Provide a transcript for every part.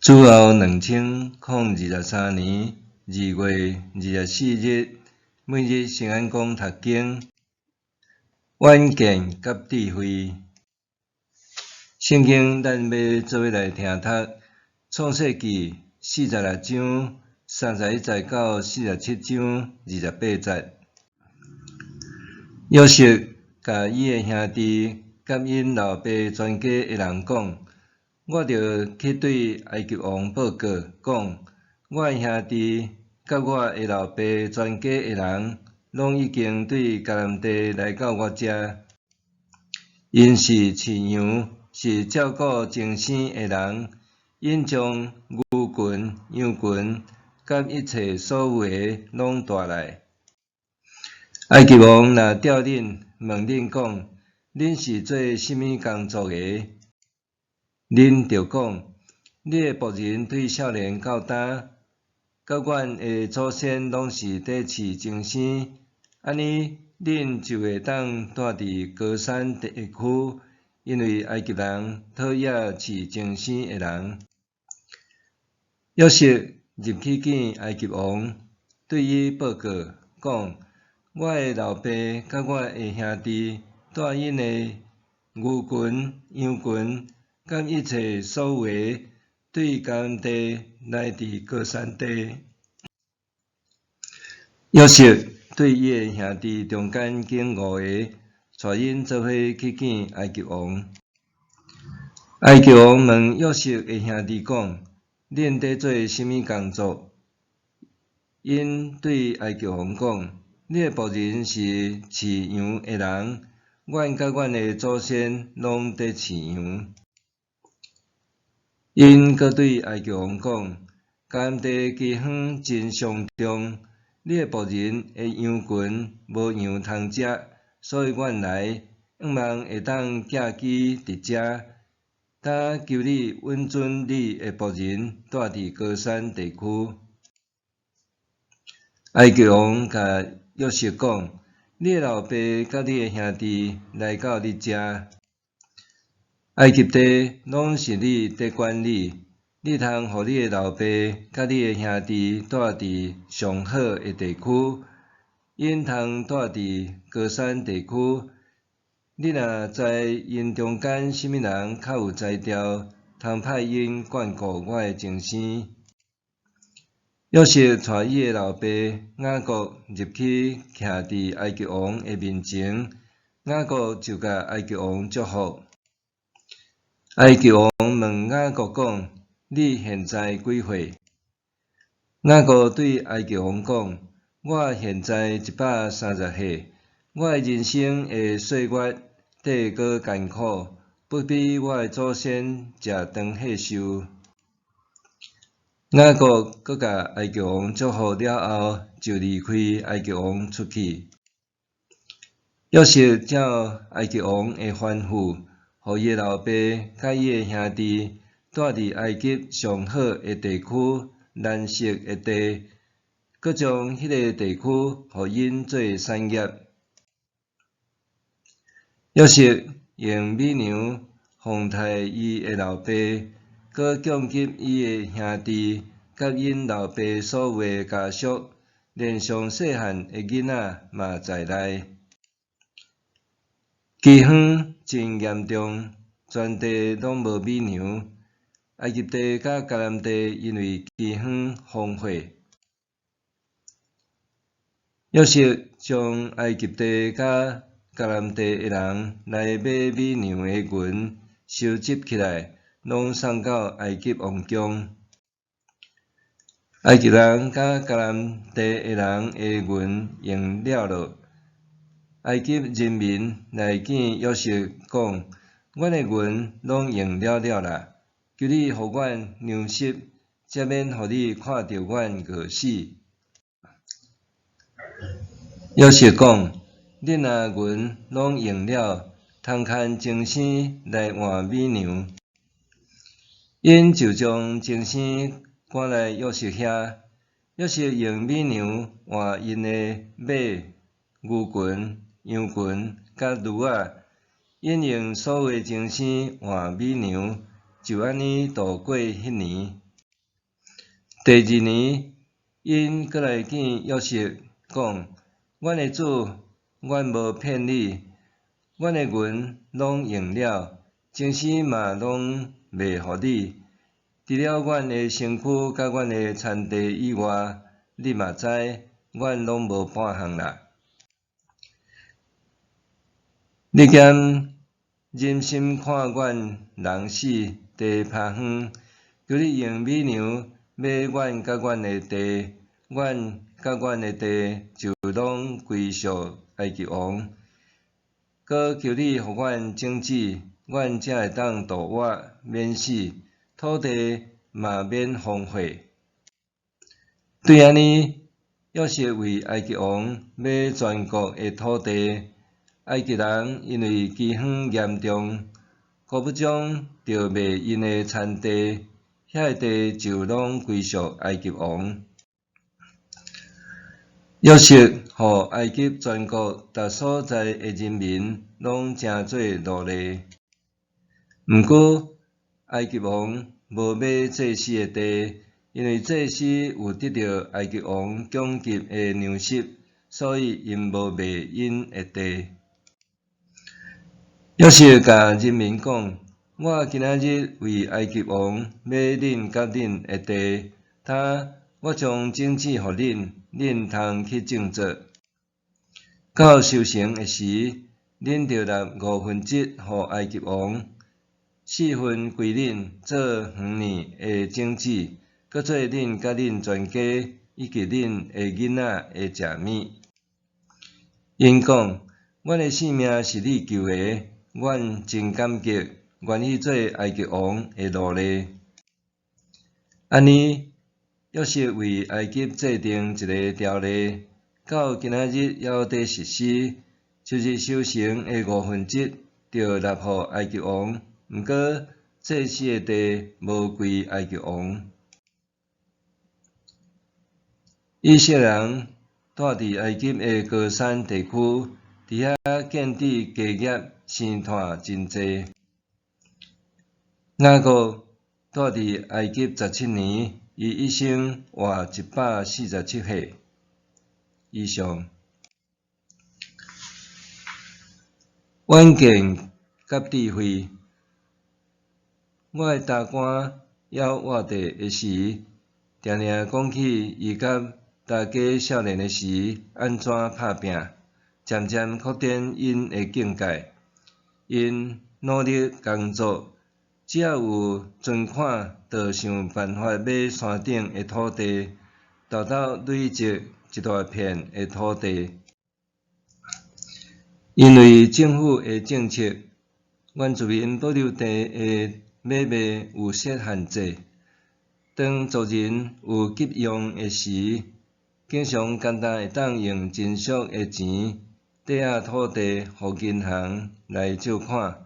主后2023年2月24日，每日圣安宫读经，远见甲智慧。圣经咱要做伙来听读，创世纪46章31节到47章28节。约瑟甲伊的兄弟甲因老爸全家的人讲。我着去对埃及王报告，讲我的兄弟甲我的老爸全家的人，拢已经对迦南地来到我遮。因是饲羊，是照顾精生的人。因将牛群、羊群，甲一切所有的拢带来。埃及王若调恁，问恁讲，恁是做甚物工作的？恁着讲，你的仆人对少年到今，甲阮的祖先拢是伫饲精生，安尼恁就会当住伫高山地区，因为埃及人讨厌饲精生的人。约瑟入去见埃及王，对伊报告讲，我的老爸甲我的兄弟带因的牛群、羊群。甲一切所有的对迦南地来伫高山地。约瑟对伊的兄弟中间拣5个，带因做伙去见埃及王。埃及王问约瑟的兄弟讲：恁伫做甚物工作？因对埃及王讲：你的仆人是饲羊的人，阮甲阮的祖先拢伫饲羊。因阁对埃及王讲：迦南地饥荒真严重，你的仆人的羊群无羊通食，所以阮来，望会当寄居伫遮，但求你允准你的仆人住伫高山地区。埃及王甲约瑟讲：你的老爸甲你的兄弟来到你遮。埃及地拢是你伫管理，你通互你的老爸甲你的兄弟住伫上好的地区，因通住伫高山地区。你若知因中间甚物人较有才调，通派因眷顾我的精生。约瑟带伊的老爸雅各入去徛伫埃及王的面前，雅各就甲埃及王祝福。埃及王问雅各讲：你现在几岁？雅各对埃及王讲：我现在130岁，我的人生的岁月短搁艰苦，不比我的祖先食长岁寿。雅各搁甲埃及王祝福了后，就离开埃及王出去。约瑟照埃及王的吩咐。互伊的老爸甲伊的兄弟住伫埃及上好的地区蓝色的地，搁将迄个地区互因做产业。约瑟用美娘奉待伊的老爸，搁供给伊的兄弟甲因老爸所有的家属，连上细汉的囡仔嘛在内。饥荒真严重，全地拢无米粮。埃及地甲迦南地因为饥荒荒废。约瑟将埃及地甲迦南地的人来买米粮的群收集起来，拢送到埃及王宫。埃及人甲迦南地的人的群用了落。埃及人民来见约瑟，讲：阮的群拢用了啦，求你互阮粮食，才免互你看到阮饿死。约瑟讲：恁群拢用了，通牵精生来换米粮。因就将精生赶来约瑟遐，约瑟用米粮换因的马、牛群。羊群甲驴仔，因用所有的精生换米粮，就安尼度过迄年。第2年，因搁来见约瑟，讲：阮的主，阮无骗你，阮的银拢用了，精神嘛拢卖互你。除了阮的身躯甲阮的田地以外，你嘛知，阮拢无半项啦。你兼忍心看阮人死，地拍远，求你用美牛买阮甲阮的地，阮甲阮的地就拢归属埃及王。搁求你互阮种子，阮才会当度活免死，土地嘛免荒废。对安尼，约瑟为埃及王买全国的土地。埃及人因为饥荒严重，故不将着卖因的田地，遐地就拢归属埃及王。约瑟互埃及全国逐所在的人民拢真做奴隶。毋过，埃及王无买祭司的地，因为祭司有得到埃及王供给的粮食，所以因无卖因的地。约瑟甲人民讲：我今仔日为埃及王买恁甲恁的地，我将种子互恁，恁通去种植。到收成的时，恁着纳1/5互埃及王，4分归恁做远年的种子，搁做恁甲恁全家以及恁的囡仔的食物。因讲：阮的性命是你救的。阮真感激，愿意做埃及王的奴隶。安尼，约瑟为埃及制定一个条例，到今仔日还伫实施，就是收成的1/5着纳互埃及王，毋过祭司的地无归埃及王。以色列人住伫埃及的高山地区，伫遐建立家业。生炭真济。雅各住伫埃及17年，伊一生活147岁以上。远见甲智慧，我的大官还活着的时，定定讲起伊甲大家少年的时安怎拍拼，渐渐扩展因的境界。因努力工作，只要有存款，就想办法买山顶的土地，豆豆累积一大片的土地。因为政府的政策，原住民保留地的买卖有设限制。当族人有急用的时，经常简单会当用真俗的钱。抵押土地，互银行来借款。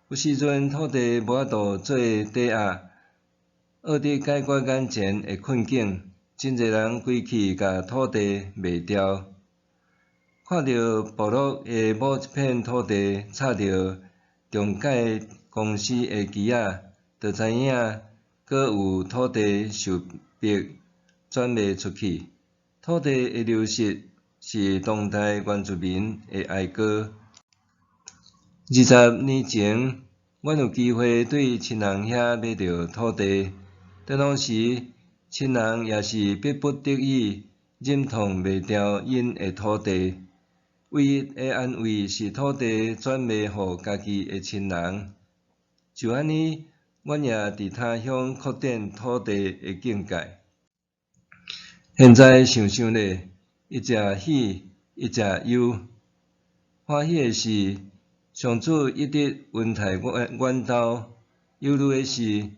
有时阵土地无法度做抵押，学伫解决眼前的困境，真侪人规气甲土地卖掉。看到部落的某一片土地插着中介公司的旗仔，就知影阁有土地受逼转卖出去。土地的流失是当代原住民的哀歌。20年前，阮有机会对亲人遐买着土地，当当时亲人也是迫不得已忍痛卖掉因的土地，唯一的安慰是土地转卖互家己的亲人。就安尼，阮也伫他乡扩展土地的境界。现在想想咧，一只喜，一只忧。欢喜的是，上主一直恩待阮兜；忧虑的是，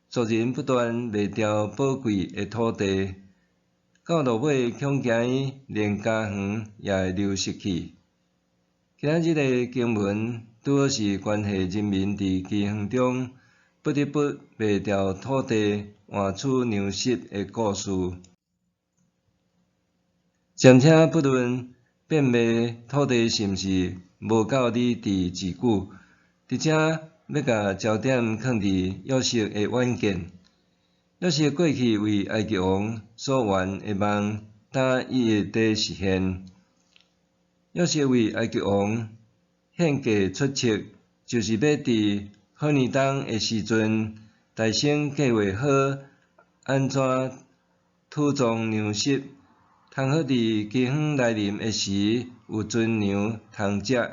族人不断卖掉宝贵的土地，到落尾恐惊连家园也会流失去。今仔日的经文拄好是关系人民伫饥荒中不得不卖掉土地换取粮食的故事。暂且不论变卖土地是毋是无够理智治久，直接要甲焦点放伫约瑟的远见。约瑟过去为埃及王所圆的梦，但伊会得实现。约瑟为埃及王献计出色，就是要伫好年冬的时阵，大先计划好安怎土葬粮食，通好伫饥荒来临的时有存粮通食。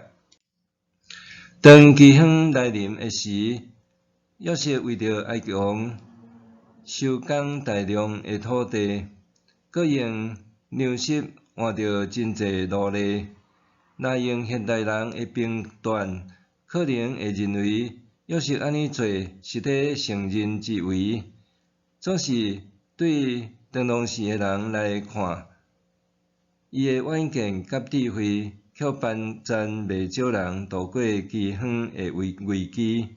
当饥荒来临的时，约瑟为着埃及王收降大量的土地，搁用粮食换着真济奴隶。若用现代人的评断，可能会认为约瑟安尼做是咧乘人之危。总是对当时的人来看，伊的远见甲智慧，却帮助未少人度过饥荒的危机。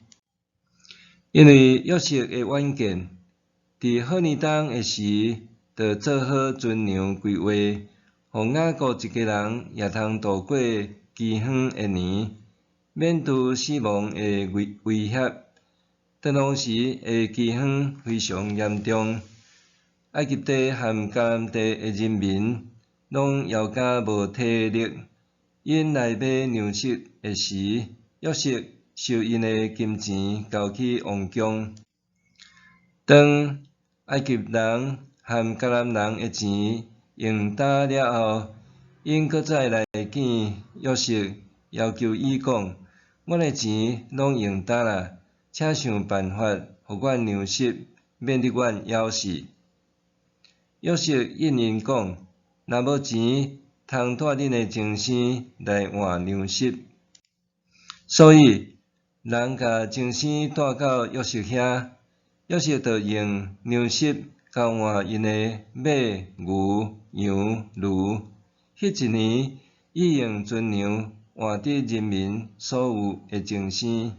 因为约瑟的远见，伫好年冬的时，就做好存粮规划，互雅各一家人也通度过饥荒的年，免拄死亡的威胁。当时的饥荒非常严重，埃及地和迦南地的人民拢枵甲无体力，因来买粮食的时，约瑟收因的金钱交去王宫。当埃及人和迦南人的钱用干了后，因搁再来见约瑟，要求伊讲：阮的钱拢用干啦，请想办法，互阮粮食，免得阮枵死。约瑟应因讲：若无钱，通带恁的精生来换粮食。所以人甲精生带到约瑟遐，约瑟就用粮食交换因的马、牛、羊、驴。迄一年，伊用存粮换得人民所有的精生。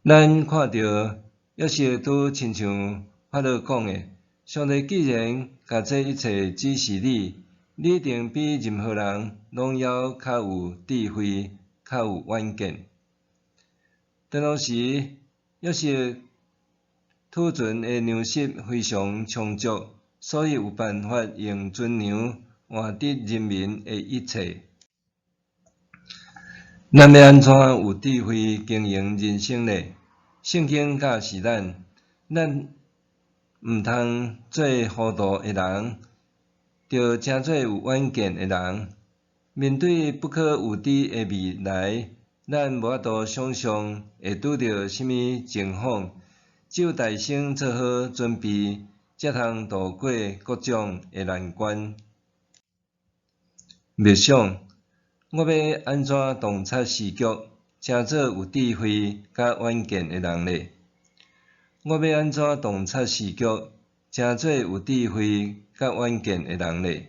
咱看到约瑟拄亲像法老讲的，上帝既然甲这一切指示你，你一定比任何人拢要较有智慧、较有远见。当时约瑟储存的粮食非常充足，所以有办法用存粮换得人民的一切。咱要安怎有智慧经营人生呢？圣经教示咱毋通做糊涂的人，着诚做有远见的人。面对不可预知的未来，咱无法度想象会拄到甚物情况，只有大先做好准备，才通度过各种的难关。默想，我要安怎洞察时局，成做有智慧甲远见的人呢？我要安怎洞察时局，成做有智慧甲远见的人呢？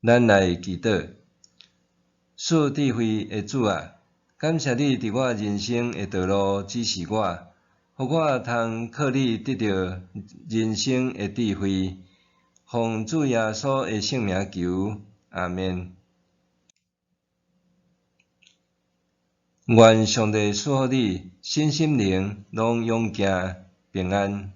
咱来祈祷，赐智慧的主啊，感谢你伫我人生的道路指示我，互我通靠你得到人生的智慧。奉主耶稣的圣名求，阿们。愿上帝赐予你身心灵拢勇健平安。